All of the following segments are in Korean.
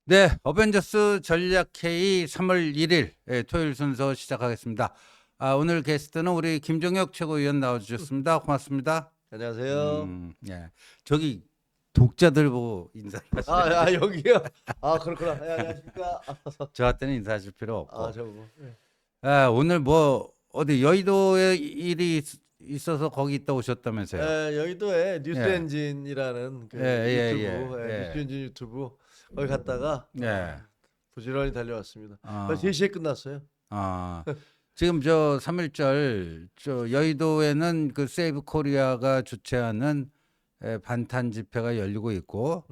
네, 어벤져스 전략회의 3월 1일 토요일 순서 시작하겠습니다. 오늘 게스트는 우리 김종혁 최고위원 나와주셨습니다. 고맙습니다. 안녕하세요. 예. 저기 독자들 보고 인사하시죠. 여기요. 그렇구나. 안녕하십니까. 저한테는 인사하실 필요 없고. 저거. 네. 오늘 뭐 어디 여의도에 일이 있어서 거기 있다 오셨다면서요? 여의도에 뉴스 예. 엔진이라는 그 예. 유튜브, 예. 뉴스 엔진 유튜브 거기 갔다가 예. 부지런히 달려왔습니다. 아. 3시에 끝났어요. 지금 저 3.1절 저 여의도에는 그 세이브 코리아가 주최하는 반탄 집회가 열리고 있고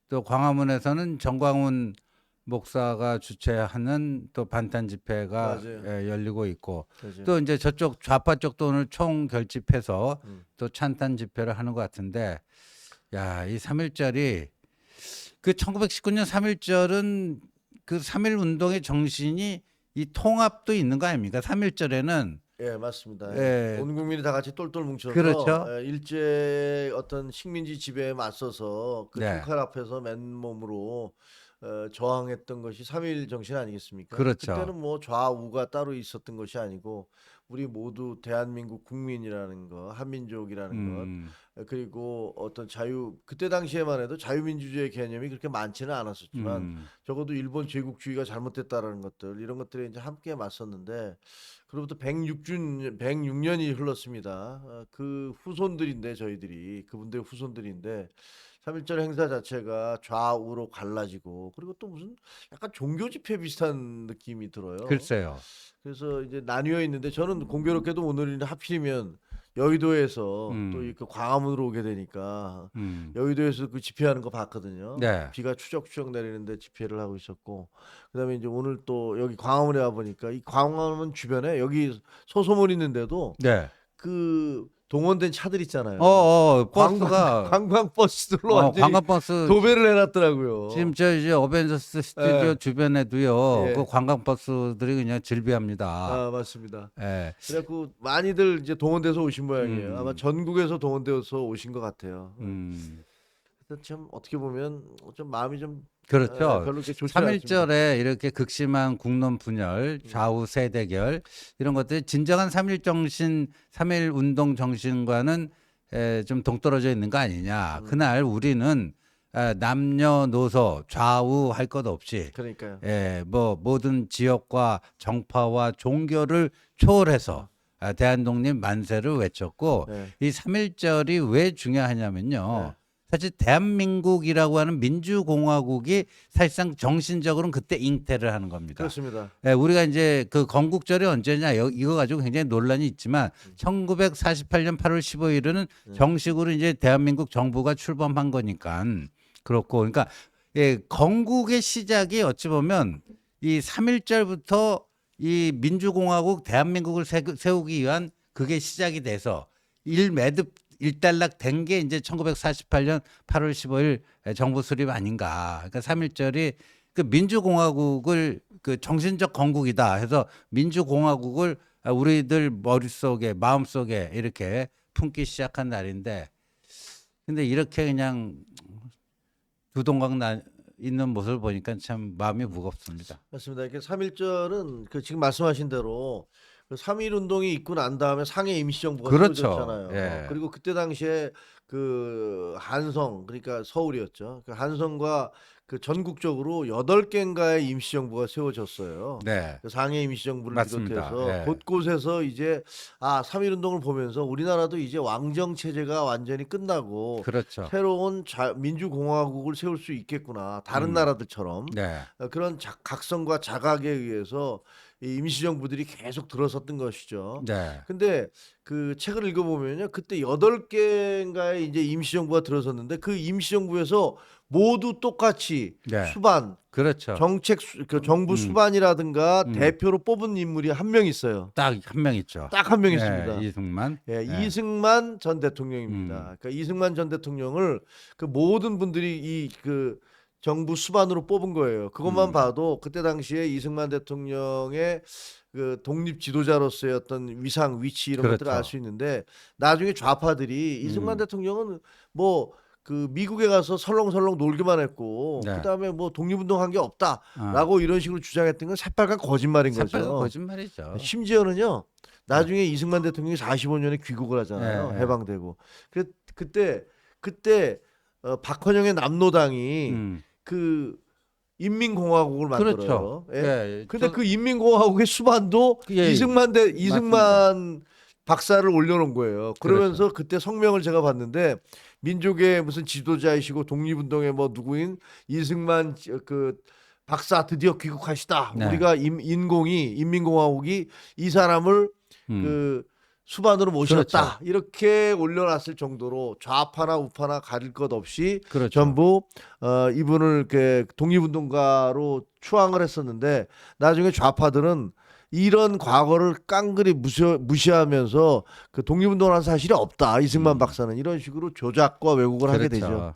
또 광화문에서는 정광훈 목사가 주최하는 또 반탄 집회가 맞아요. 열리고 있고 그죠. 또 이제 저쪽 좌파 쪽도 오늘 총 결집해서 또 찬탄 집회를 하는 것 같은데 야, 이 3.1절이 그 1919년 3.1절은 그 3.1 운동의 정신이 이 통합도 있는 거 아닙니까? 3.1절에는 예, 맞습니다. 예. 온 국민이 다 같이 똘똘 뭉쳐서 그렇죠. 일제 어떤 식민지 지배에 맞서서 그 네. 총칼 앞에서 맨몸으로 저항했던 것이 3.1 정신 아니겠습니까? 그렇죠. 그때는 뭐 좌우가 따로 있었던 것이 아니고 우리 모두 대한민국 국민이라는 거, 한민족이라는 것, 그리고 어떤 그때 당시에만 해도 자유민주주의 개념이 그렇게 많지는 않았었지만 적어도 일본 제국주의가 잘못됐다라는 것들, 이런 것들에 이제 함께 맞섰는데 그로부터 106년이 흘렀습니다. 그 후손들인데 저희들이 그분들의 후손들인데 3.1절 행사 자체가 좌우로 갈라지고 그리고 또 무슨 약간 종교 집회 비슷한 느낌이 들어요. 글쎄요. 그래서 이제 나뉘어 있는데 저는 공교롭게도 오늘은 하필이면 여의도에서 또 이 그 광화문으로 오게 되니까 여의도에서 그 집회하는 거 봤거든요. 네. 비가 추적추적 내리는데 집회를 하고 있었고 그다음에 이제 오늘 또 여기 광화문에 와 보니까 이 광화문 주변에 여기 소소문 있는데도 네. 그 동원된 차들 있잖아요. 버스가 관광 버스들로 완전히 관광버스 도배를 해놨더라고요. 지금 저 이제 어벤져스 스튜디오 예. 주변에도요. 예. 그 관광버스들이 그냥 즐비합니다. 맞습니다. 예. 그래갖고 많이들 이제 동원돼서 오신 모양이에요. 아마 전국에서 동원되어서 오신 것 같아요. 그래서 참 어떻게 보면 좀 마음이 좀 그렇죠. 별로 그렇게 좋지 않습니다. 3.1절에 이렇게 극심한 국론 분열, 좌우 세대결 이런 것들이 진정한 3.1 정신, 3.1 운동 정신과는 좀 동떨어져 있는 거 아니냐. 그날 우리는 남녀노소 좌우 할 것 없이 그러니까요. 뭐 모든 지역과 정파와 종교를 초월해서 대한독립 만세를 외쳤고 네. 이 3.1절이 왜 중요하냐면요. 사실 대한민국이라고 하는 민주공화국이 사실상 정신적으로는 그때 잉태를 하는 겁니다. 그렇습니다. 우리가 이제 그 건국절이 언제냐 이거 가지고 굉장히 논란이 있지만 1948년 8월 15일은 정식으로 이제 대한민국 정부가 출범한 거니까 그렇고 그러니까 건국의 시작이 어찌 보면 이 3.1절부터 이 민주공화국 대한민국을 세우기 위한 그게 시작이 돼서 일단락 된 게 이제 1948년 8월 15일 정부 수립 아닌가. 그러니까 3.1절이 그 민주공화국을 그 정신적 건국이다 해서 민주공화국을 우리들 머릿속에 마음속에 이렇게 품기 시작한 날인데 근데 이렇게 그냥 두동강 있는 모습을 보니까 참 마음이 무겁습니다. 맞습니다. 이렇게 3.1절은 그 지금 말씀하신 대로 그 3.1 운동이 있고 난 다음에 상해 임시정부가 그렇죠. 세워졌잖아요. 예. 그리고 그때 당시에 그 한성 그러니까 서울이었죠. 그 한성과 그 전국적으로 8개인가의 임시정부가 세워졌어요. 네. 그 상해 임시정부를 맞습니다. 비롯해서 예. 곳곳에서 이제 3.1 운동을 보면서 우리나라도 이제 왕정 체제가 완전히 끝나고 그렇죠. 새로운 민주공화국을 세울 수 있겠구나. 다른 나라들처럼. 네. 그런 각성과 자각에 의해서 이 임시정부들이 계속 들어섰던 것이죠. 네. 근데 그 책을 읽어보면요. 그때 8개인가의 이제 임시정부가 들어섰는데 그 임시정부에서 모두 똑같이 네. 수반, 그렇죠. 그 정부 수반이라든가 음. 대표로 뽑은 인물이 한 명 있어요. 딱 한 명 있죠. 딱 한 명 있습니다. 이승만. 이승만 전 대통령입니다. 그러니까 이승만 전 대통령을 그 모든 분들이 이 그 정부 수반으로 뽑은 거예요. 그것만 봐도 그때 당시에 이승만 대통령의 그 독립 지도자로서의 어떤 위상, 위치 이런 그렇죠. 것들을 알 수 있는데 나중에 좌파들이 이승만 대통령은 뭐 그 미국에 가서 설렁설렁 놀기만 했고 네. 그다음에 뭐 독립운동한 게 어. 없다라고 이런 식으로 주장했던 건 새빨간 거짓말인 새빨간 거죠. 거짓말이죠. 심지어는요. 나중에 이승만 대통령이 45년에 귀국을 하잖아요. 예, 예. 해방되고. 그때 박헌영의 남로당이 음. 그 인민공화국을 그렇죠. 만들어요. 예. 예. 근데 그 인민공화국의 수반도 예, 이승만 박사를 올려놓은 거예요. 그러면서 그때 성명을 제가 봤는데 민족의 무슨 지도자이시고 독립운동의 뭐 누구인 이승만 그 박사 드디어 귀국하시다. 네. 우리가 인민공화국이 이 사람을 그 수반으로 모셨다. 그렇죠. 이렇게 올려놨을 정도로 좌파나 우파나 가릴 것 없이 그렇죠. 전부 이분을 이렇게 독립운동가로 추앙을 했었는데 나중에 좌파들은 이런 과거를 깡그리 무시하면서 그 독립운동을 한 사실이 없다. 이승만 박사는 이런 식으로 조작과 왜곡을 하게 되죠. 그렇죠.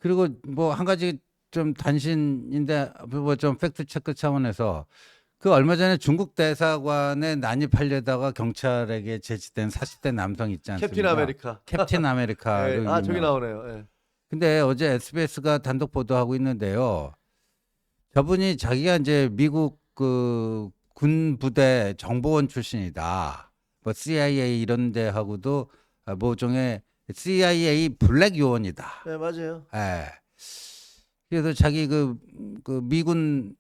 그리고 뭐 한 가지 좀 단신인데 뭐 좀 팩트 체크 차원에서 그 얼마 전에 중국 대사관에 난입하려다가 경찰에게 제지된 40대 남성 있지 않습니까? 캡틴 아메리카. 캡틴 아메리카로 예, 저기 유명. 나오네요. 예. 근데 어제 SBS가 단독 보도하고 있는데요. 저분이 자기가 이제 미국 그 군 부대 정보원 출신이다. 뭐 CIA 이런 데하고도 모종의 CIA 블랙 요원이다. 네, 맞아요. 예. 그래서 자기 그 미군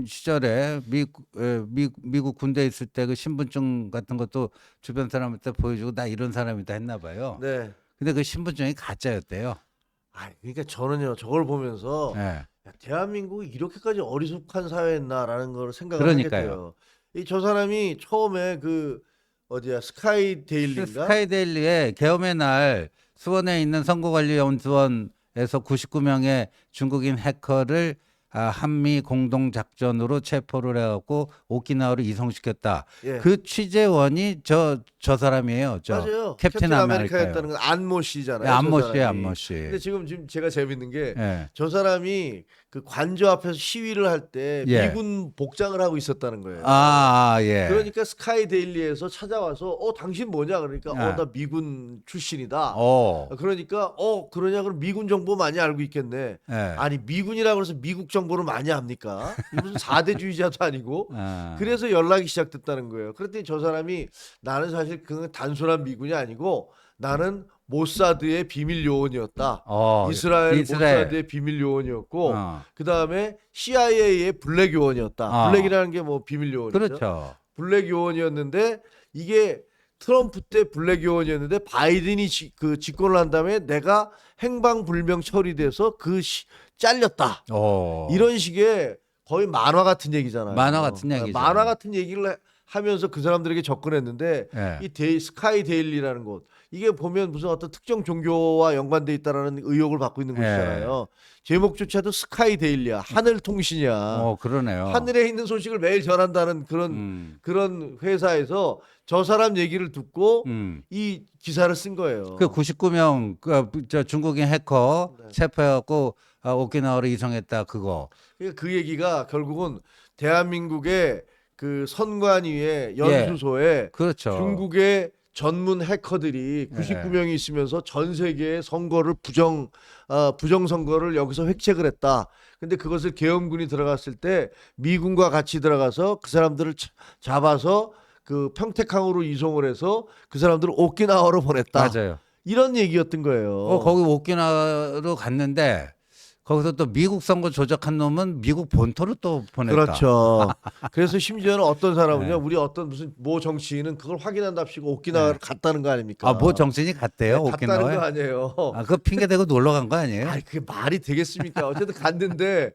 시절에 미국 군대에 있을 때 그 신분증 같은 것도 주변 사람한테 보여주고 나 이런 사람이다 했나 봐요. 네. 근데 그 신분증이 가짜였대요. 그러니까 저는요 저걸 보면서 예. 야, 대한민국이 이렇게까지 어리숙한 사회였나라는 걸 생각을 그러니까요. 하게 돼요. 저 사람이 처음에 그 어디야 스카이 데일리인가? 스카이데일리의 계엄의 날 수원에 있는 선거관리연수원에서 99명의 중국인 해커를 한미 공동작전으로 체포를 해갖고 오키나와로 이송시켰다. 예. 그 취재원이 저 사람이에요. 저 맞아요. 캡틴 아메리카요. 아메리카였다는 건 안모 씨잖아요. 네, 안모 저 씨, 사람이. 안모 씨. 근데 지금 제가 재밌는 게 저 예. 사람이 그 관저 앞에서 시위를 할 때 예. 미군 복장을 하고 있었다는 거예요. 예. 그러니까 스카이 데일리에서 찾아와서 당신 뭐냐 그러니까 아. 나 미군 출신이다. 어. 그러니까 그러냐 그럼 미군 정보 많이 알고 있겠네. 예. 아니 미군이라 그래서 미국 정보를 많이 합니까? 무슨 4대주의자도 아니고. 아. 그래서 연락이 시작됐다는 거예요. 그랬더니 저 사람이 나는 사실 그 단순한 미군이 아니고 나는 모사드의 비밀 요원이었다. 이스라엘 모사드의 비밀 요원이었고 그 다음에 CIA의 블랙 요원이었다. 블랙이라는 게 뭐 비밀 요원이죠. 그렇죠. 블랙 요원이었는데 이게 트럼프 때 블랙 요원이었는데 바이든이 그 집권을 한 다음에 내가 행방불명 처리돼서 잘렸다. 이런 식의 거의 만화 같은 얘기잖아요. 만화 같은 얘기죠. 만화 같은 얘기를 하면서 그 사람들에게 접근했는데 예. 이 스카이 데일리라는 곳 이게 보면 무슨 어떤 특정 종교와 연관돼 있다라는 의혹을 받고 있는 곳이잖아요. 제목조차도 스카이 데일리야. 하늘 통신이야. 그러네요. 하늘에 있는 소식을 매일 전한다는 그런 회사에서 저 사람 얘기를 듣고 이 기사를 쓴 거예요. 그 99명 저 중국인 해커 네. 체포해갖고 오키나와로 이송했다 그거. 그러니까 그 얘기가 결국은 대한민국의 그 선관위의 연수소에 그렇죠. 중국의 전문 해커들이 99명이 있으면서 전 세계의 선거를 부정 선거를 여기서 획책을 했다. 근데 그것을 계엄군이 들어갔을 때 미군과 같이 들어가서 그 사람들을 잡아서 그 평택항으로 이송을 해서 그 사람들을 오키나와로 보냈다. 맞아요. 이런 얘기였던 거예요. 거기 오키나와로 갔는데 거기서 또 미국 선거 조작한 놈은 미국 본토로 또 보냈다. 그렇죠. 그래서 심지어는 어떤 사람은요, 네. 우리 어떤 무슨 모 정치인은 그걸 확인한답시고 오키나와를 갔다는 거 아닙니까? 뭐 정신이 갔대요 갔다는 거 오키나와에. 아니에요. 그거 핑계 대고 놀러 간 거 아니에요? 그게 말이 되겠습니까? 어쨌든 갔는데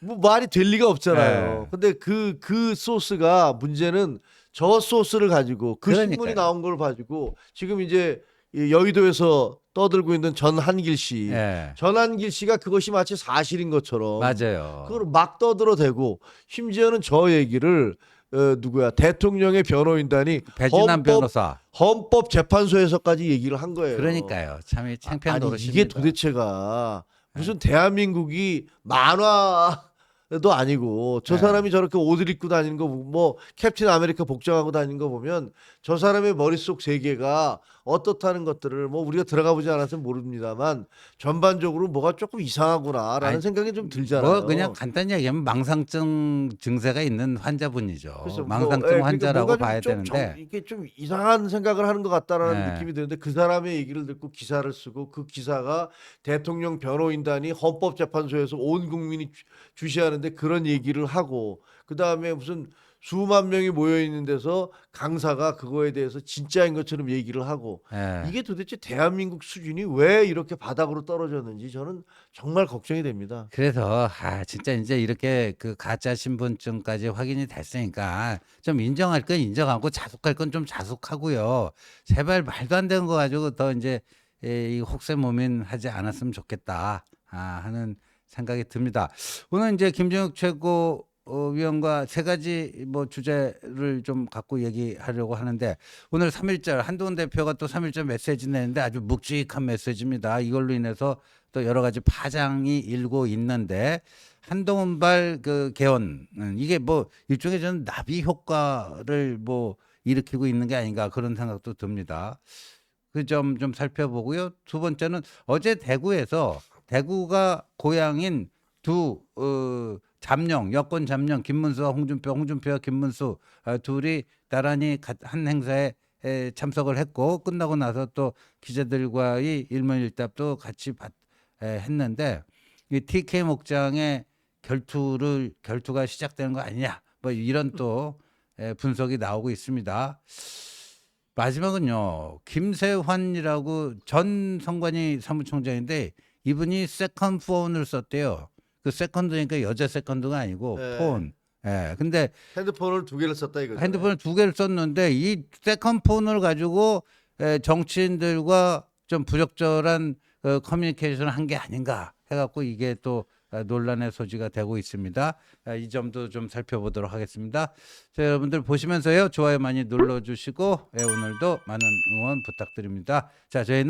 뭐 말이 될 리가 없잖아요. 네. 근데 그 소스가 문제는 저 소스를 가지고 그 그러니까요. 신문이 나온 걸 가지고 지금 이제 이 여의도에서 떠들고 있는 전한길 씨. 예. 전한길 씨가 그것이 마치 사실인 것처럼 맞아요. 그걸 막 떠들어대고 심지어는 저 얘기를 누구야 대통령의 변호인단이 배진남 변호사. 헌법재판소에서까지 얘기를 한 거예요. 그러니까요. 참 창피한 아니 노릇입니다. 이게 도대체가 무슨 대한민국이 만화도 아니고 저 네. 사람이 저렇게 옷을 입고 다니는 거 뭐 캡틴 아메리카 복장하고 다니는 거 보면 저 사람의 머릿속 세계가 어떻다는 것들을 뭐 우리가 들어가 보지 않아서 모릅니다만 전반적으로 뭐가 조금 이상하구나라는 아니, 생각이 좀 뭐 들잖아요. 그냥 간단히 얘기하면 망상증 증세가 있는 환자분이죠. 그래서 망상증 그러니까 환자라고 뭔가 봐야 좀 되는데, 이게 좀 이상한 생각을 하는 것 같다라는 예, 느낌이 드는데 그 사람의 얘기를 듣고 기사를 쓰고 그 기사가 대통령 변호인단이 헌법재판소에서 온 국민이 주시하는데 그런 얘기를 하고 그다음에 무슨 수만 명이 모여 있는 데서 강사가 그거에 대해서 진짜인 것처럼 얘기를 하고 예. 이게 도대체 대한민국 수준이 왜 이렇게 바닥으로 떨어졌는지 저는 정말 걱정이 됩니다. 그래서 진짜 이제 이렇게 그 가짜 신분증까지 확인이 됐으니까 좀 인정할 건 인정하고 자숙할 건 좀 자숙하고요. 제발 말도 안 되는 거 가지고 더 이제 이 혹세무민하지 않았으면 좋겠다 하는 생각이 듭니다. 오늘 이제 김정욱 최고위원과 세 가지 뭐 주제를 좀 갖고 얘기하려고 하는데 오늘 3.1절 한동훈 대표가 또 3.1절 메시지 내는데 아주 묵직한 메시지입니다. 이걸로 인해서 또 여러 가지 파장이 일고 있는데 한동훈발 그 개헌 이게 뭐 일종의 저는 나비 효과를 뭐 일으키고 있는 게 아닌가 그런 생각도 듭니다. 그 점 좀 살펴보고요. 두 번째는 어제 대구가 고향인 두 잠룡 여권 잠룡 김문수와 홍준표와 김문수 둘이 나란히 한 행사에 참석을 했고 끝나고 나서 또 기자들과의 일문일답도 같이 했는데 이 TK 목장의 결투가 시작되는 거 아니냐 뭐 이런 또 분석이 나오고 있습니다. 마지막은요 김세환이라고 전 선관위 사무총장인데 이분이 세컨 폰을 썼대요. 그 세컨드니까 여자 세컨드가 아니고 네. 폰. 예. 근데 핸드폰을 2개를 썼다 이거죠. 핸드폰을 두 개를 썼는데 이 세컨 폰을 가지고 정치인들과 좀 부적절한 커뮤니케이션을 한 게 아닌가 해갖고 이게 또 논란의 소지가 되고 있습니다. 이 점도 좀 살펴보도록 하겠습니다. 자, 여러분들 보시면서요 좋아요 많이 눌러주시고 오늘도 많은 응원 부탁드립니다. 자, 저희는